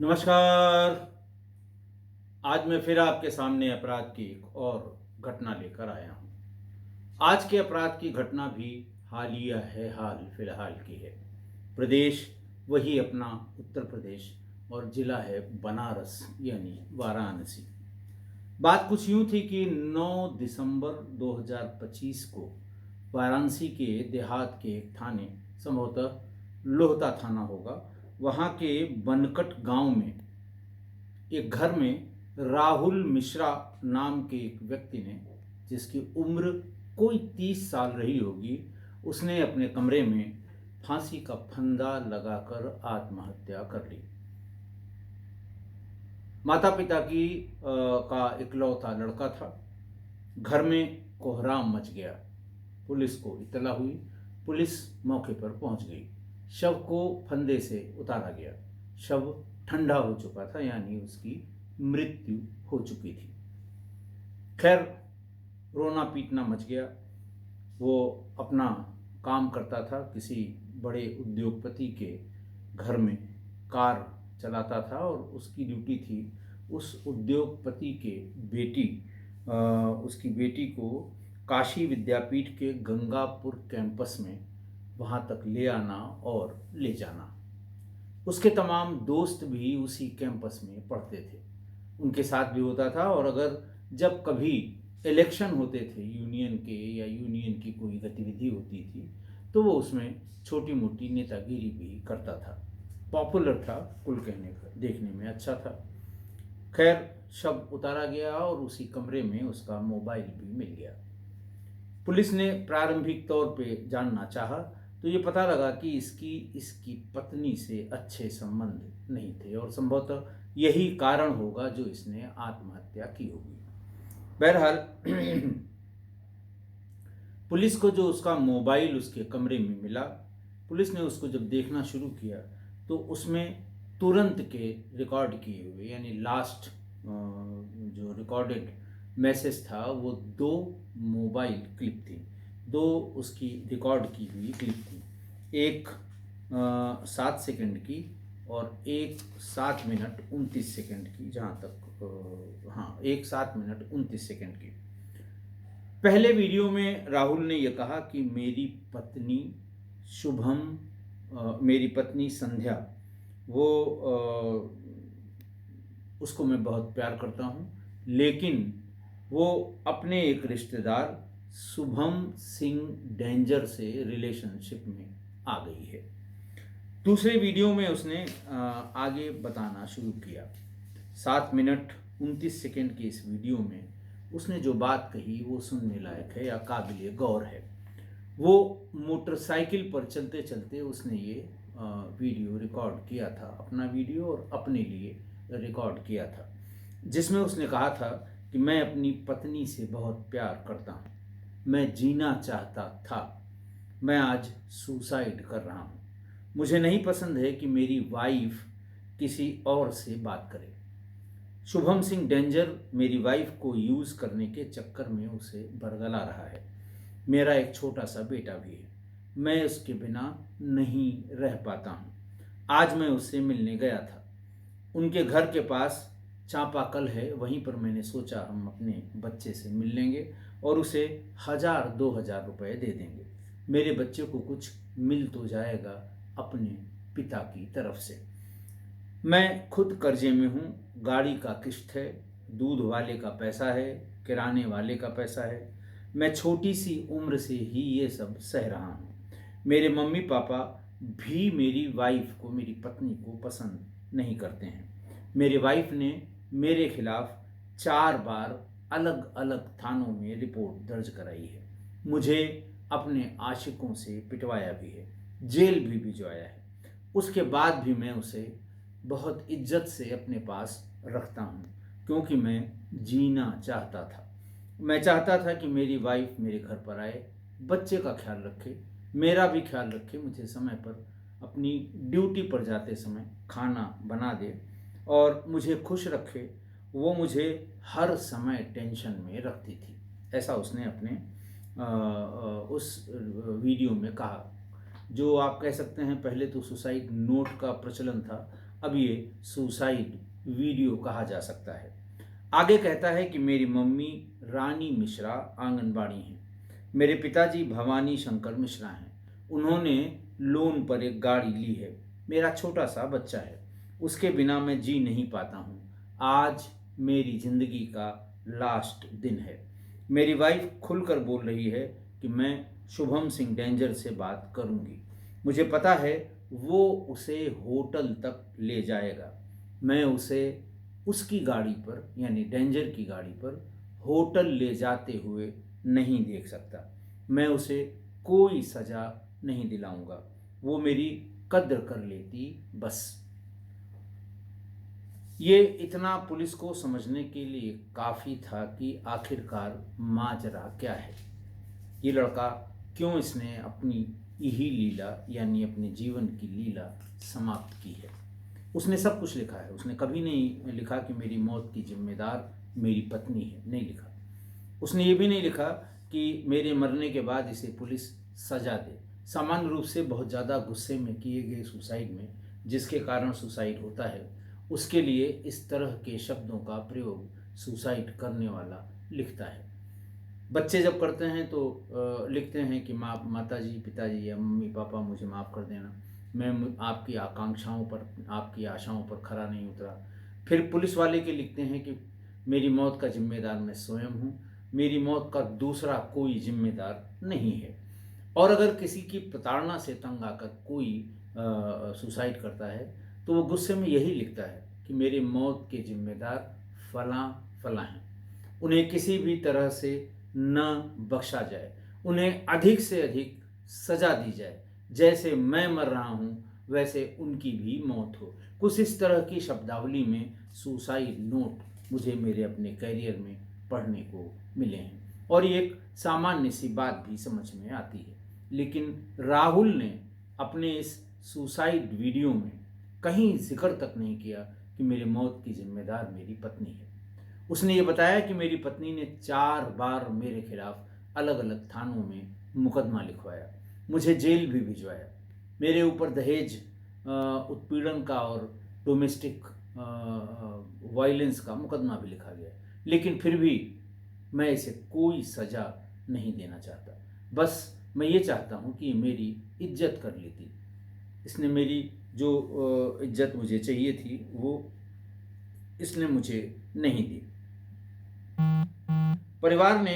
नमस्कार। आज मैं फिर आपके सामने अपराध की एक और घटना लेकर आया हूँ। आज के अपराध की घटना भी हालिया है, हाल फिलहाल की है। प्रदेश वही अपना उत्तर प्रदेश और जिला है बनारस यानी वाराणसी। बात कुछ यूँ थी कि 9 दिसंबर 2025 को वाराणसी के देहात के एक थाने, संभवतः लोहता थाना होगा, वहाँ के बनकट गांव में एक घर में राहुल मिश्रा नाम के एक व्यक्ति ने, जिसकी उम्र कोई 30 साल रही होगी, उसने अपने कमरे में फांसी का फंदा लगाकर आत्महत्या कर ली। माता पिता का इकलौता लड़का था। घर में कोहराम मच गया। पुलिस को इत्तला हुई। पुलिस मौके पर पहुंच गई। शव को फंदे से उतारा गया। शव ठंडा हो चुका था, यानी उसकी मृत्यु हो चुकी थी। खैर, रोना पीटना मच गया। वो अपना काम करता था, किसी बड़े उद्योगपति के घर में कार चलाता था और उसकी ड्यूटी थी उस उद्योगपति के बेटी उसकी बेटी को काशी विद्यापीठ के गंगापुर कैंपस में वहाँ तक ले आना और ले जाना। उसके तमाम दोस्त भी उसी कैंपस में पढ़ते थे, उनके साथ भी होता था। और अगर जब कभी इलेक्शन होते थे यूनियन के या यूनियन की कोई गतिविधि होती थी, तो वो उसमें छोटी मोटी नेतागिरी भी करता था। पॉपुलर था, कुल कहने का, देखने में अच्छा था। खैर, शव उतारा गया और उसी कमरे में उसका मोबाइल भी मिल गया। पुलिस ने प्रारंभिक तौर पे जानना चाहा तो ये पता लगा कि इसकी पत्नी से अच्छे संबंध नहीं थे और संभवतः यही कारण होगा जो इसने आत्महत्या की होगी। बहरहाल पुलिस को जो उसका मोबाइल उसके कमरे में मिला, पुलिस ने उसको जब देखना शुरू किया तो उसमें तुरंत के रिकॉर्ड किए हुए, यानी लास्ट जो रिकॉर्डेड मैसेज था, वो 2 मोबाइल क्लिप थी। 2 उसकी रिकॉर्ड की हुई क्लिप थी। एक 7 सेकंड की और एक 7 मिनट 29 सेकंड की, जहाँ तक हाँ, एक 7 मिनट 29 सेकंड की। पहले वीडियो में राहुल ने यह कहा कि मेरी पत्नी मेरी पत्नी संध्या, वो उसको मैं बहुत प्यार करता हूँ, लेकिन वो अपने एक रिश्तेदार शुभम सिंह डेंजर से रिलेशनशिप में आ गई है। दूसरे वीडियो में उसने आगे बताना शुरू किया। 7 मिनट 29 सेकंड की इस वीडियो में उसने जो बात कही वो सुनने लायक है या काबिले गौर है। वो मोटरसाइकिल पर चलते चलते उसने ये वीडियो रिकॉर्ड किया था, अपना वीडियो और अपने लिए रिकॉर्ड किया था, जिसमें उसने कहा था कि मैं अपनी पत्नी से बहुत प्यार करता हूँ, मैं जीना चाहता था, मैं आज सुसाइड कर रहा हूँ। मुझे नहीं पसंद है कि मेरी वाइफ किसी और से बात करे। शुभम सिंह डेंजर मेरी वाइफ को यूज़ करने के चक्कर में उसे बरगला रहा है। मेरा एक छोटा सा बेटा भी है, मैं उसके बिना नहीं रह पाता हूँ। आज मैं उससे मिलने गया था। उनके घर के पास चांपाकल है, वहीं पर मैंने सोचा हम अपने बच्चे से मिल लेंगे और उसे 1000-2000 रुपये दे देंगे। मेरे बच्चे को कुछ मिल तो जाएगा अपने पिता की तरफ से। मैं खुद कर्जे में हूँ, गाड़ी का किश्त है, दूध वाले का पैसा है, किराने वाले का पैसा है। मैं छोटी सी उम्र से ही ये सब सह रहा हूँ। मेरे मम्मी पापा भी मेरी वाइफ को, मेरी पत्नी को पसंद नहीं करते हैं। मेरी वाइफ ने मेरे खिलाफ 4 बार अलग अलग थानों में रिपोर्ट दर्ज कराई है। मुझे अपने आशिकों से पिटवाया भी है, जेल भी भिजवाया है। उसके बाद भी मैं उसे बहुत इज्जत से अपने पास रखता हूँ, क्योंकि मैं जीना चाहता था। मैं चाहता था कि मेरी वाइफ मेरे घर पर आए, बच्चे का ख्याल रखे, मेरा भी ख्याल रखे, मुझे समय पर अपनी ड्यूटी पर जाते समय खाना बना दे और मुझे खुश रखे। वो मुझे हर समय टेंशन में रखती थी। ऐसा उसने अपने उस वीडियो में कहा, जो आप कह सकते हैं पहले तो सुसाइड नोट का प्रचलन था, अब ये सुसाइड वीडियो कहा जा सकता है। आगे कहता है कि मेरी मम्मी रानी मिश्रा आंगनबाड़ी हैं। मेरे पिताजी भवानी शंकर मिश्रा हैं। उन्होंने लोन पर एक गाड़ी ली है। मेरा छोटा सा बच्चा है, उसके बिना मैं जी नहीं पाता हूँ। आज मेरी ज़िंदगी का लास्ट दिन है। मेरी वाइफ खुलकर बोल रही है कि मैं शुभम सिंह डेंजर से बात करूँगी। मुझे पता है वो उसे होटल तक ले जाएगा। मैं उसे उसकी गाड़ी पर यानी डेंजर की गाड़ी पर होटल ले जाते हुए नहीं देख सकता। मैं उसे कोई सज़ा नहीं दिलाऊंगा। वो मेरी कद्र कर लेती बस। ये इतना पुलिस को समझने के लिए काफ़ी था कि आखिरकार माजरा क्या है। ये लड़का क्यों इसने अपनी यही लीला यानी अपने जीवन की लीला समाप्त की है। उसने सब कुछ लिखा है। उसने कभी नहीं लिखा कि मेरी मौत की जिम्मेदार मेरी पत्नी है, नहीं लिखा। उसने ये भी नहीं लिखा कि मेरे मरने के बाद इसे पुलिस सज़ा दे। सामान्य रूप से बहुत ज़्यादा गुस्से में किए गए सुसाइड में, जिसके कारण सुसाइड होता है, उसके लिए इस तरह के शब्दों का प्रयोग सुसाइड करने वाला लिखता है। बच्चे जब करते हैं तो लिखते हैं कि माता जी, पिताजी या मम्मी पापा मुझे माफ़ कर देना, मैं आपकी आकांक्षाओं पर, आपकी आशाओं पर खरा नहीं उतरा। फिर पुलिस वाले के लिखते हैं कि मेरी मौत का जिम्मेदार मैं स्वयं हूँ, मेरी मौत का दूसरा कोई जिम्मेदार नहीं है। और अगर किसी की प्रताड़ना से तंग आकर कोई सुसाइड करता है तो वो गुस्से में यही लिखता है कि मेरी मौत के जिम्मेदार फलां फलां हैं। उन्हें किसी भी तरह से न बख्शा जाए, उन्हें अधिक से अधिक सज़ा दी जाए। जैसे मैं मर रहा हूँ वैसे उनकी भी मौत हो। कुछ इस तरह की शब्दावली में सुसाइड नोट मुझे मेरे अपने करियर में पढ़ने को मिले हैं और ये एक सामान्य सी बात भी समझ में आती है। लेकिन राहुल ने अपने इस सुसाइड वीडियो में कहीं जिक्र तक नहीं किया कि मेरी मौत की जिम्मेदार मेरी पत्नी है। उसने ये बताया कि मेरी पत्नी ने 4 बार मेरे खिलाफ अलग अलग थानों में मुकदमा लिखवाया, मुझे जेल भी भिजवाया। मेरे ऊपर दहेज उत्पीड़न का और डोमेस्टिक वायलेंस का मुकदमा भी लिखा गया, लेकिन फिर भी मैं इसे कोई सज़ा नहीं देना चाहता। बस मैं ये चाहता हूँ कि मेरी इज्जत कर लेती। इसने मेरी जो इज्जत मुझे चाहिए थी वो इसने मुझे नहीं दी। परिवार ने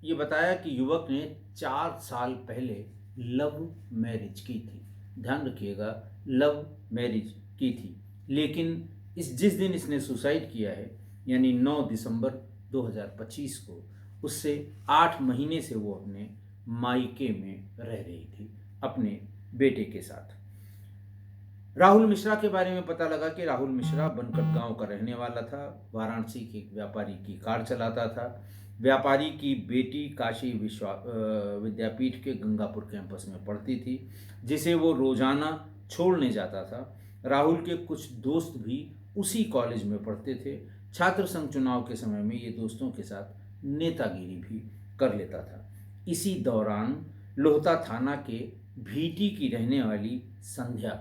ये बताया कि युवक ने 4 साल पहले लव मैरिज की थी। ध्यान रखिएगा, लव मैरिज की थी। लेकिन जिस दिन इसने सुसाइड किया है यानी 9 दिसंबर 2025 को, उससे 8 महीने से वो अपने मायके में रह रही थी अपने बेटे के साथ। राहुल मिश्रा के बारे में पता लगा कि राहुल मिश्रा बनकट गांव का रहने वाला था। वाराणसी के एक व्यापारी की कार चलाता था। व्यापारी की बेटी काशी विद्यापीठ के गंगापुर कैंपस में पढ़ती थी, जिसे वो रोजाना छोड़ने जाता था। राहुल के कुछ दोस्त भी उसी कॉलेज में पढ़ते थे। छात्र संघ चुनाव के समय में ये दोस्तों के साथ नेतागिरी भी कर लेता था। इसी दौरान लोहता थाना के भीटी की रहने वाली संध्या,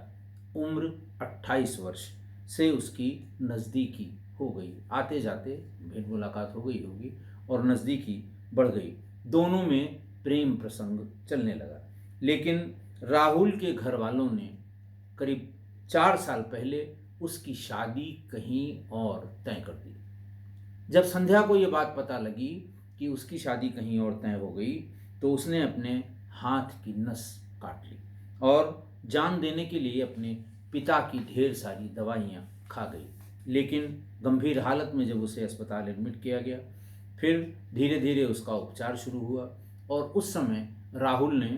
उम्र 28 वर्ष, से उसकी नज़दीकी हो गई। आते जाते भेंट मुलाकात हो गई होगी और नज़दीकी बढ़ गई। दोनों में प्रेम प्रसंग चलने लगा। लेकिन राहुल के घर वालों ने करीब 4 साल पहले उसकी शादी कहीं और तय कर दी। जब संध्या को ये बात पता लगी कि उसकी शादी कहीं और तय हो गई तो उसने अपने हाथ की नस काट ली और जान देने के लिए अपने पिता की ढेर सारी दवाइयाँ खा गई। लेकिन गंभीर हालत में जब उसे अस्पताल एडमिट किया गया, फिर धीरे धीरे उसका उपचार शुरू हुआ और उस समय राहुल ने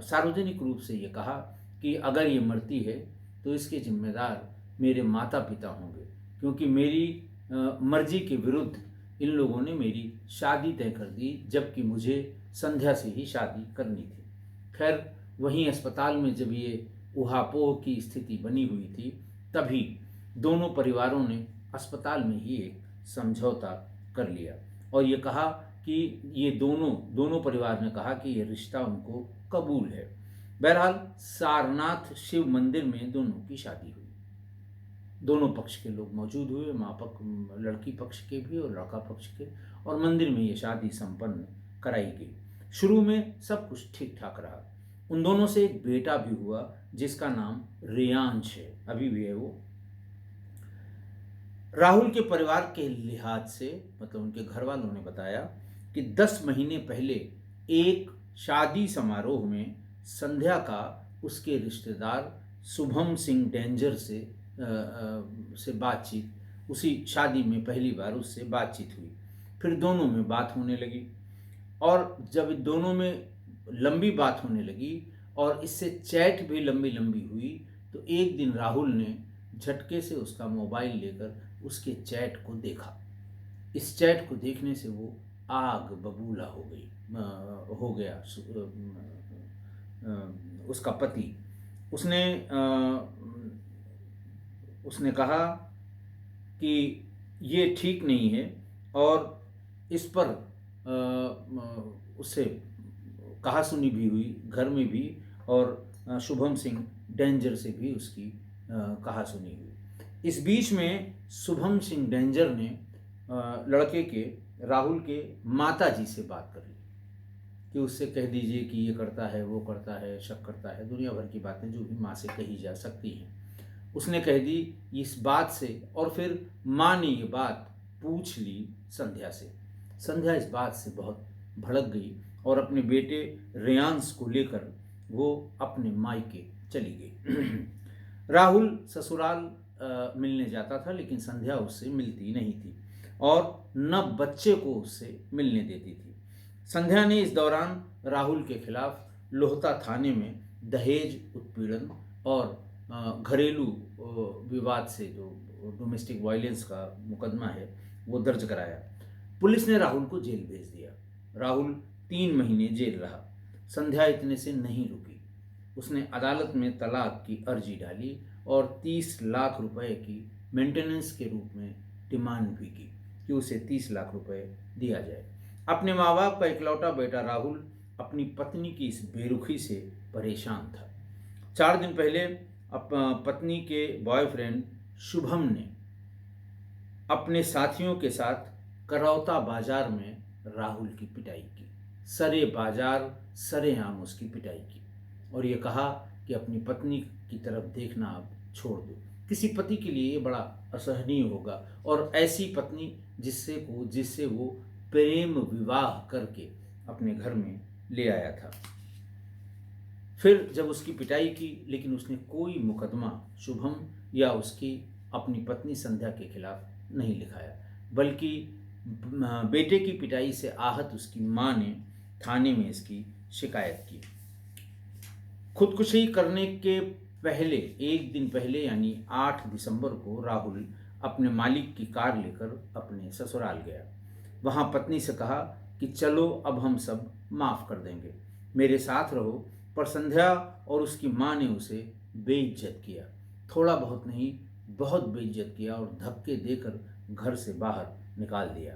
सार्वजनिक रूप से ये कहा कि अगर ये मरती है तो इसके जिम्मेदार मेरे माता पिता होंगे, क्योंकि मेरी मर्जी के विरुद्ध इन लोगों ने मेरी शादी तय कर दी, जबकि मुझे संध्या से ही शादी करनी थी। खैर, वहीं अस्पताल में जब ये ऊहापोह की स्थिति बनी हुई थी, तभी दोनों परिवारों ने अस्पताल में ही एक समझौता कर लिया और ये कहा कि ये दोनों परिवार ने कहा कि ये रिश्ता उनको कबूल है। बहरहाल सारनाथ शिव मंदिर में दोनों की शादी हुई। दोनों पक्ष के लोग मौजूद हुए, लड़की पक्ष के भी और लड़का पक्ष के, और मंदिर में ये शादी संपन्न कराई गई। शुरू में सब कुछ ठीक ठाक रहा। उन दोनों से एक बेटा भी हुआ जिसका नाम रेयांश है, अभी भी है वो। राहुल के परिवार के लिहाज से, मतलब उनके घर वालों ने बताया कि 10 महीने पहले एक शादी समारोह में संध्या का उसके रिश्तेदार शुभम सिंह डेंजर से बातचीत, उसी शादी में पहली बार उससे बातचीत हुई। फिर दोनों में बात होने लगी, और जब दोनों में लंबी बात होने लगी और इससे चैट भी लंबी लंबी हुई, तो एक दिन राहुल ने झटके से उसका मोबाइल लेकर उसके चैट को देखा। इस चैट को देखने से वो आग बबूला हो गया उसका पति। उसने कहा कि ये ठीक नहीं है, और इस पर उससे कहा सुनी भी हुई घर में भी, और शुभम सिंह डेंजर से भी उसकी कहा सुनी हुई। इस बीच में शुभम सिंह डेंजर ने लड़के के, राहुल के माता जी से बात कर ली कि उससे कह दीजिए कि ये करता है, वो करता है, शक करता है, दुनिया भर की बातें जो भी माँ से कही जा सकती हैं। उसने कह दी इस बात से, और फिर माँ ने ये बात पूछ ली संध्या से। संध्या इस बात से बहुत भड़क गई और अपने बेटे रेयांश को लेकर वो अपने मायके चली गई। राहुल ससुराल मिलने जाता था, लेकिन संध्या उससे मिलती नहीं थी और न बच्चे को उससे मिलने देती थी। संध्या ने इस दौरान राहुल के खिलाफ लोहता थाने में दहेज उत्पीड़न और घरेलू विवाद से, जो डोमेस्टिक वायलेंस का मुकदमा है, वो दर्ज कराया। पुलिस ने राहुल को जेल भेज दिया। राहुल 3 महीने जेल रहा। संध्या इतने से नहीं रुकी। उसने अदालत में तलाक की अर्जी डाली और 30 लाख रुपए की मेंटेनेंस के रूप में डिमांड भी की कि उसे 30 लाख रुपए दिया जाए। अपने माँ बाप का इकलौता बेटा राहुल अपनी पत्नी की इस बेरुखी से परेशान था। 4 दिन पहले पत्नी के बॉयफ्रेंड शुभम ने अपने साथियों के साथ करौता बाजार में राहुल की पिटाई की। सरे बाजार सरेआम उसकी पिटाई की और ये कहा कि अपनी पत्नी की तरफ देखना अब छोड़ दो। किसी पति के लिए ये बड़ा असहनीय होगा, और ऐसी पत्नी जिससे वो प्रेम विवाह करके अपने घर में ले आया था। फिर जब उसकी पिटाई की, लेकिन उसने कोई मुकदमा शुभम या उसकी अपनी पत्नी संध्या के खिलाफ नहीं लिखाया, बल्कि बेटे की पिटाई से आहत उसकी मां ने थाने में इसकी शिकायत की। खुदकुशी करने के पहले, एक दिन पहले यानी 8 दिसंबर को राहुल अपने मालिक की कार लेकर अपने ससुराल गया। वहां पत्नी से कहा कि चलो अब हम सब माफ़ कर देंगे, मेरे साथ रहो। पर संध्या और उसकी माँ ने उसे बेइज्जत किया, थोड़ा बहुत नहीं बहुत बेइज्जत किया और धक्के देकर घर से बाहर निकाल दिया।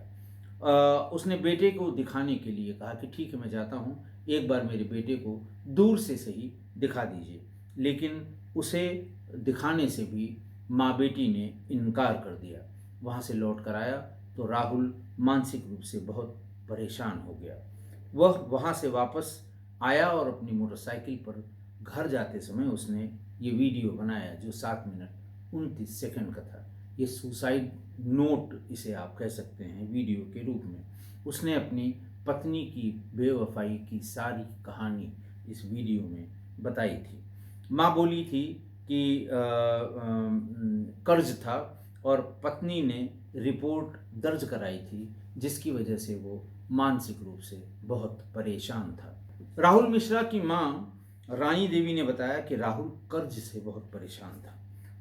उसने बेटे को दिखाने के लिए कहा कि ठीक है मैं जाता हूँ, एक बार मेरे बेटे को दूर से सही दिखा दीजिए, लेकिन उसे दिखाने से भी माँ बेटी ने इनकार कर दिया। वहाँ से लौट कर आया तो राहुल मानसिक रूप से बहुत परेशान हो गया। वह वहाँ से वापस आया और अपनी मोटरसाइकिल पर घर जाते समय उसने ये वीडियो बनाया जो 7 मिनट 29 सेकंड का था। ये सुसाइड नोट इसे आप कह सकते हैं, वीडियो के रूप में उसने अपनी पत्नी की बेवफाई की सारी कहानी इस वीडियो में बताई थी। माँ बोली थी कि कर्ज था और पत्नी ने रिपोर्ट दर्ज कराई थी, जिसकी वजह से वो मानसिक रूप से बहुत परेशान था। राहुल मिश्रा की मां रानी देवी ने बताया कि राहुल कर्ज से बहुत परेशान था,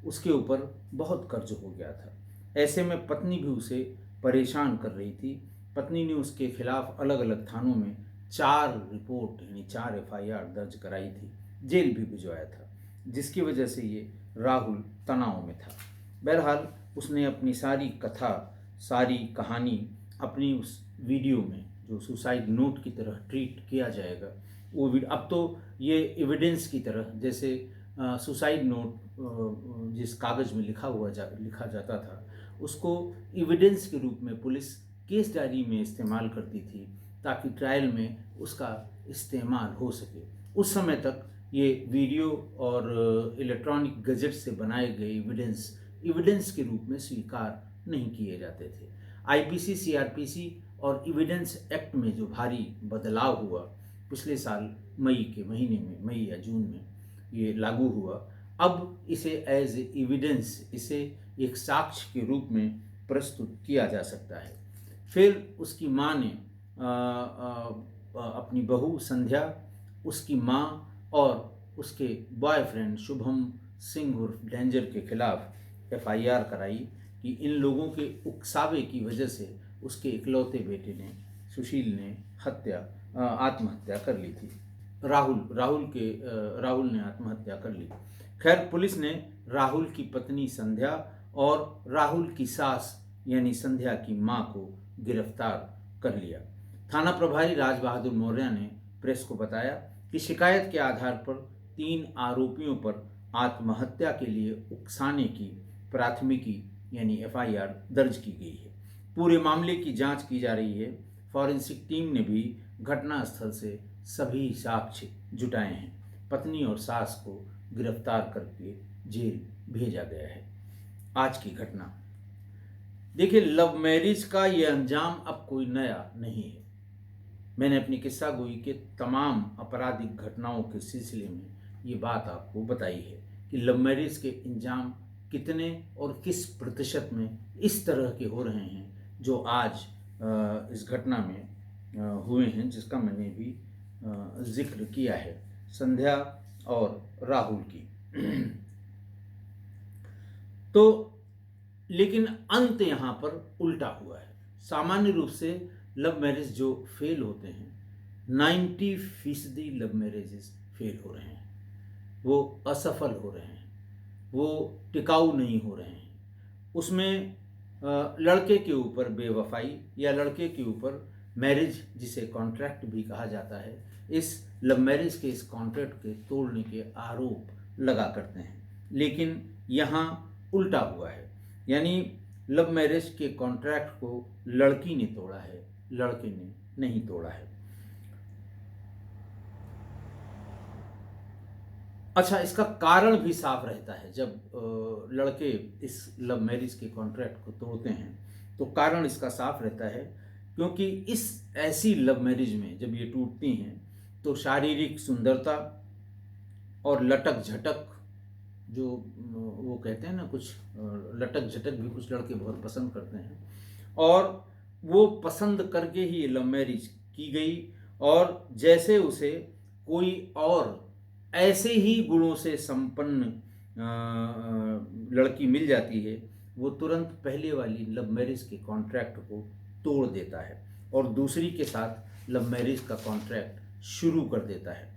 उसके ऊपर बहुत कर्ज हो गया था। ऐसे में पत्नी भी उसे परेशान कर रही थी। पत्नी ने उसके खिलाफ अलग अलग थानों में 4 रिपोर्ट यानी 4 FIR दर्ज कराई थी, जेल भी भिजवाया था, जिसकी वजह से ये राहुल तनाव में था। बहरहाल उसने अपनी सारी कथा, सारी कहानी अपनी उस वीडियो में, जो सुसाइड नोट की तरह ट्रीट किया जाएगा, वो अब तो ये एविडेंस की तरह, जैसे सुसाइड नोट जिस कागज़ में लिखा जाता था, उसको एविडेंस के रूप में पुलिस केस डायरी में इस्तेमाल करती थी ताकि ट्रायल में उसका इस्तेमाल हो सके। उस समय तक ये वीडियो और इलेक्ट्रॉनिक गैजेट से बनाए गए एविडेंस के रूप में स्वीकार नहीं किए जाते थे। आईपीसी, सीआरपीसी और एविडेंस एक्ट में जो भारी बदलाव हुआ पिछले साल मई के महीने में, मई या जून में ये लागू हुआ। अब इसे एज एविडेंस, इसे एक साक्ष्य के रूप में प्रस्तुत किया जा सकता है। फिर उसकी माँ ने अपनी बहू संध्या, उसकी माँ और उसके बॉयफ्रेंड शुभम सिंह उर्फ डेंजर के खिलाफ एफआईआर कराई कि इन लोगों के उकसावे की वजह से उसके इकलौते बेटे ने, सुशील ने आत्महत्या कर ली थी। राहुल ने आत्महत्या कर ली। खैर, पुलिस ने राहुल की पत्नी संध्या और राहुल की सास यानी संध्या की मां को गिरफ्तार कर लिया। थाना प्रभारी राज बहादुर मौर्य ने प्रेस को बताया कि शिकायत के आधार पर 3 आरोपियों पर आत्महत्या के लिए उकसाने की प्राथमिकी यानी एफआईआर दर्ज की गई है। पूरे मामले की जांच की जा रही है। फॉरेंसिक टीम ने भी घटनास्थल से सभी साक्ष्य जुटाए हैं। पत्नी और सास को गिरफ्तार करके जेल भेजा गया है। आज की घटना देखिए, लव मैरिज का ये अंजाम अब कोई नया नहीं है। मैंने अपनी किस्सा गोई के तमाम आपराधिक घटनाओं के सिलसिले में ये बात आपको बताई है कि लव मैरिज के अंजाम कितने और किस प्रतिशत में इस तरह के हो रहे हैं जो आज इस घटना में हुए हैं, जिसका मैंने भी जिक्र किया है, संध्या और राहुल की। तो लेकिन अंत यहाँ पर उल्टा हुआ है। सामान्य रूप से लव मैरिज जो फेल होते हैं, 90% लव मैरिजेस फेल हो रहे हैं, वो असफल हो रहे हैं, वो टिकाऊ नहीं हो रहे हैं। उसमें लड़के के ऊपर बेवफाई या लड़के के ऊपर मैरिज, जिसे कॉन्ट्रैक्ट भी कहा जाता है, इस लव मैरिज के इस कॉन्ट्रैक्ट के तोड़ने के आरोप लगा करते हैं। लेकिन यहाँ उल्टा हुआ है, यानी लव मैरिज के कॉन्ट्रैक्ट को लड़की ने तोड़ा है, लड़के ने नहीं तोड़ा है। अच्छा, इसका कारण भी साफ रहता है। जब लड़के इस लव मैरिज के कॉन्ट्रैक्ट को तोड़ते हैं तो कारण इसका साफ रहता है, क्योंकि इस ऐसी लव मैरिज में जब ये टूटती हैं तो शारीरिक सुंदरता और लटक झटक, जो वो कहते हैं ना, कुछ लटक झटक भी कुछ लड़के बहुत पसंद करते हैं, और वो पसंद करके ही ये लव मैरिज की गई। और जैसे उसे कोई और ऐसे ही गुणों से संपन्न लड़की मिल जाती है, वो तुरंत पहले वाली लव मैरिज के कॉन्ट्रैक्ट को तोड़ देता है और दूसरी के साथ लव मैरिज का कॉन्ट्रैक्ट शुरू कर देता है।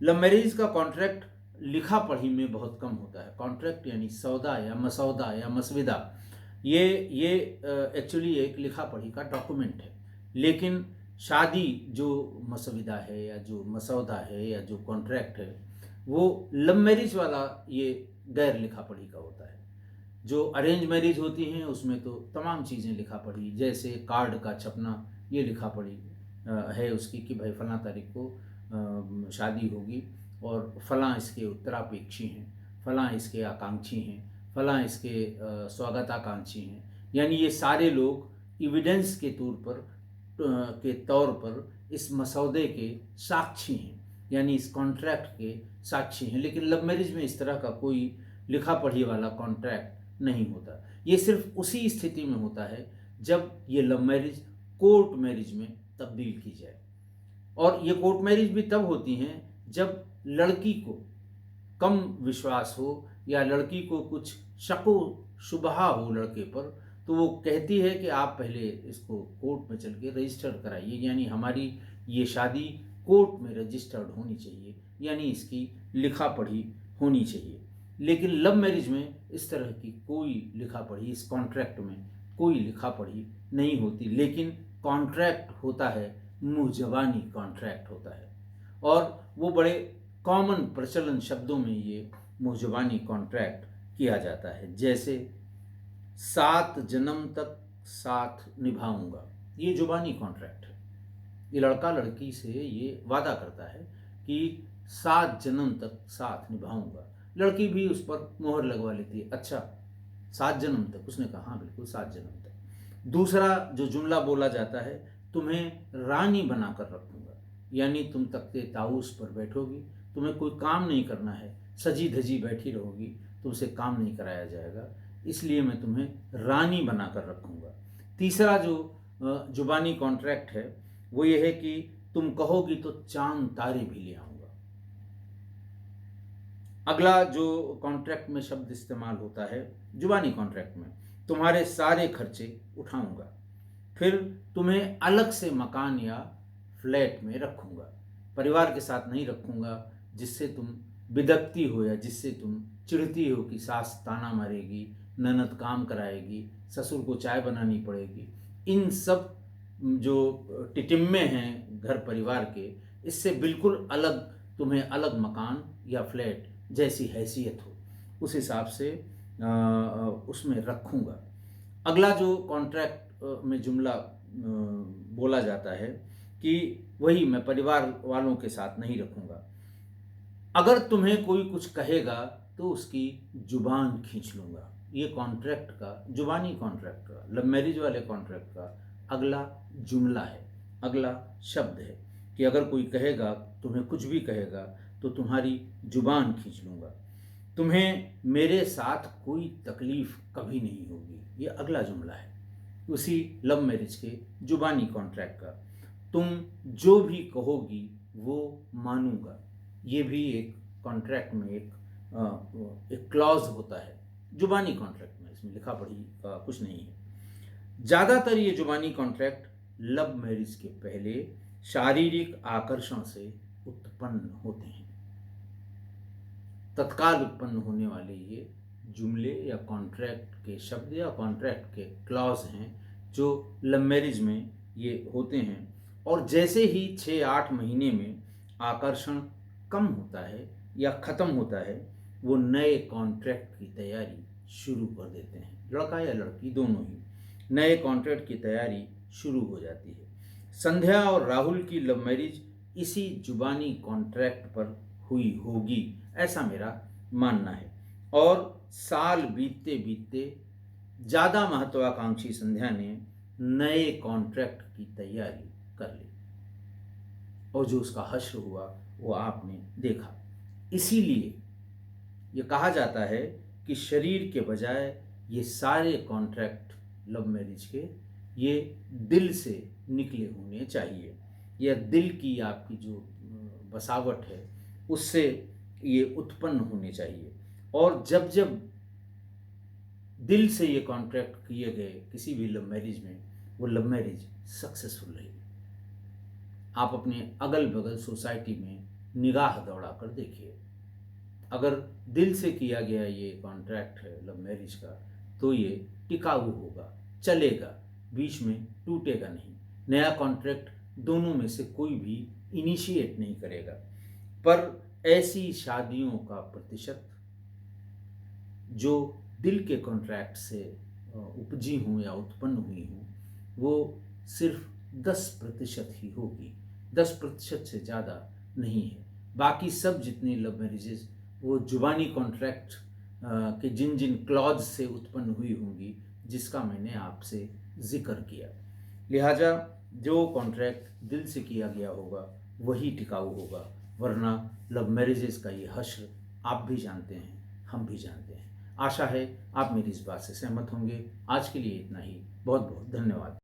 लव मैरिज का कॉन्ट्रैक्ट लिखा पढ़ी में बहुत कम होता है। कॉन्ट्रैक्ट यानी सौदा या मसौदा या मसविदा, ये एक्चुअली एक लिखा पढ़ी का डॉक्यूमेंट है। लेकिन शादी जो मसविदा है या जो मसौदा है या जो कॉन्ट्रैक्ट है, वो लव मैरिज वाला ये गैर लिखा पढ़ी का होता है। जो अरेंज मैरिज होती हैं उसमें तो तमाम चीज़ें लिखा पढ़ी, जैसे कार्ड का छपना, ये लिखा पढ़ी है उसकी कि भाई फलां तारीख को शादी होगी और फलां इसके उत्तरापेक्षी हैं, फलां इसके आकांक्षी हैं, फलां इसके स्वागताकांक्षी हैं। यानी ये सारे लोग एविडेंस के तौर पर इस मसौदे के साक्षी हैं, यानी इस कॉन्ट्रैक्ट के साक्षी हैं। लेकिन लव मैरिज में इस तरह का कोई लिखा पढ़ी वाला कॉन्ट्रैक्ट नहीं होता। ये सिर्फ उसी स्थिति में होता है जब ये लव मैरिज कोर्ट मैरिज में तब्दील की जाए। और ये कोर्ट मैरिज भी तब होती हैं जब लड़की को कम विश्वास हो या लड़की को कुछ शको शुबहा हो लड़के पर, तो वो कहती है कि आप पहले इसको कोर्ट में चल के रजिस्टर कराइए, यानी हमारी ये शादी कोर्ट में रजिस्टर्ड होनी चाहिए, यानी इसकी लिखा पढ़ी होनी चाहिए। लेकिन लव मैरिज में इस तरह की कोई लिखा पढ़ी, इस कॉन्ट्रैक्ट में कोई लिखा पढ़ी नहीं होती। लेकिन कॉन्ट्रैक्ट होता है, मुँह जबानी कॉन्ट्रैक्ट होता है, और वो बड़े कॉमन प्रचलन शब्दों में ये मुँहज़ुबानी कॉन्ट्रैक्ट किया जाता है, जैसे 7 जन्म तक साथ निभाऊंगा। ये जुबानी कॉन्ट्रैक्ट है। ये लड़का लड़की से ये वादा करता है कि 7 जन्म तक साथ निभाऊंगा। लड़की भी उस पर मोहर लगवा लेती है, अच्छा 7 जन्म तक? उसने कहा हाँ बिल्कुल 7 जन्म तक। दूसरा जो जुमला बोला जाता है, तुम्हें रानी बनाकर रखूंगा, यानी तुम तख्ते ताऊस पर बैठोगी, तुम्हें कोई काम नहीं करना है, सजी धजी बैठी रहोगी, तुमसे काम नहीं कराया जाएगा, इसलिए मैं तुम्हें रानी बनाकर रखूंगा। तीसरा जो जुबानी कॉन्ट्रैक्ट है वो ये है कि तुम कहोगी तो चांद तारे भी ले आऊंगा। अगला जो कॉन्ट्रैक्ट में शब्द इस्तेमाल होता है जुबानी कॉन्ट्रैक्ट में, तुम्हारे सारे खर्चे उठाऊंगा, फिर तुम्हें अलग से मकान या फ्लैट में रखूंगा, परिवार के साथ नहीं रखूंगा जिससे तुम बिदकती हो या जिससे तुम चिढ़ती हो कि सास ताना मारेगी, ननद काम कराएगी, ससुर को चाय बनानी पड़ेगी। इन सब जो टिटिम्मे हैं घर परिवार के, इससे बिल्कुल अलग तुम्हें अलग मकान या फ्लैट जैसी हैसियत हो उस हिसाब से उसमें रखूँगा। अगला जो कॉन्ट्रैक्ट में जुमला बोला जाता है कि वही मैं परिवार वालों के साथ नहीं रखूँगा। अगर तुम्हें कोई कुछ कहेगा तो उसकी जुबान खींच लूँगा। ये कॉन्ट्रैक्ट का, जुबानी कॉन्ट्रैक्ट का, लव मैरिज वाले कॉन्ट्रैक्ट का अगला जुमला है, अगला शब्द है कि अगर कोई कहेगा, तुम्हें कुछ भी कहेगा तो तुम्हारी जुबान खींच लूँगा, तुम्हें मेरे साथ कोई तकलीफ़ कभी नहीं होगी। ये अगला जुमला है उसी लव मैरिज के जुबानी कॉन्ट्रैक्ट का। तुम जो भी कहोगी वो मानूंगा। ये भी एक कॉन्ट्रैक्ट में एक क्लॉज होता है जुबानी कॉन्ट्रैक्ट में, इसमें लिखा पढ़ी कुछ नहीं है। ज़्यादातर ये जुबानी कॉन्ट्रैक्ट लव मैरिज के पहले शारीरिक आकर्षण से उत्पन्न होते हैं। तत्काल उत्पन्न होने वाले ये जुमले या कॉन्ट्रैक्ट के शब्द या कॉन्ट्रैक्ट के क्लॉज हैं जो लव मैरिज में ये होते हैं, और जैसे ही 6-8 महीने में आकर्षण कम होता है या ख़त्म होता है, वो नए कॉन्ट्रैक्ट की तैयारी शुरू कर देते हैं। लड़का या लड़की दोनों ही नए कॉन्ट्रैक्ट की तैयारी शुरू हो जाती है। संध्या और राहुल की लव मैरिज इसी जुबानी कॉन्ट्रैक्ट पर हुई होगी, ऐसा मेरा मानना है। और साल बीतते बीतते ज़्यादा महत्वाकांक्षी संध्या ने नए कॉन्ट्रैक्ट की तैयारी कर ली, और जो उसका हश्र हुआ वो आपने देखा। इसीलिए ये कहा जाता है कि शरीर के बजाय ये सारे कॉन्ट्रैक्ट लव मैरिज के ये दिल से निकले होने चाहिए, या दिल की आपकी जो बसावट है उससे ये उत्पन्न होने चाहिए। और जब जब दिल से ये कॉन्ट्रैक्ट किए गए किसी भी लव मैरिज में, वो लव मैरिज सक्सेसफुल रही। आप अपने अगल बगल सोसाइटी में निगाह दौड़ा कर देखिए, अगर दिल से किया गया ये कॉन्ट्रैक्ट है लव मैरिज का, तो ये टिकाऊ होगा, चलेगा, बीच में टूटेगा नहीं। नया कॉन्ट्रैक्ट दोनों में से कोई भी इनिशिएट नहीं करेगा। पर ऐसी शादियों का प्रतिशत जो दिल के कॉन्ट्रैक्ट से उपजी हों या उत्पन्न हुई हों, वो सिर्फ 10% ही होगी, 10% से ज़्यादा नहीं है। बाकी सब जितनी लव मैरिजेज वो जुबानी कॉन्ट्रैक्ट के जिन जिन क्लॉज से उत्पन्न हुई होंगी, जिसका मैंने आपसे जिक्र किया। लिहाजा जो कॉन्ट्रैक्ट दिल से किया गया होगा वही टिकाऊ होगा, वरना लव मैरिजेस का ये हश्र आप भी जानते हैं, हम भी जानते हैं। आशा है आप मेरी इस बात से सहमत होंगे। आज के लिए इतना ही। बहुत बहुत धन्यवाद।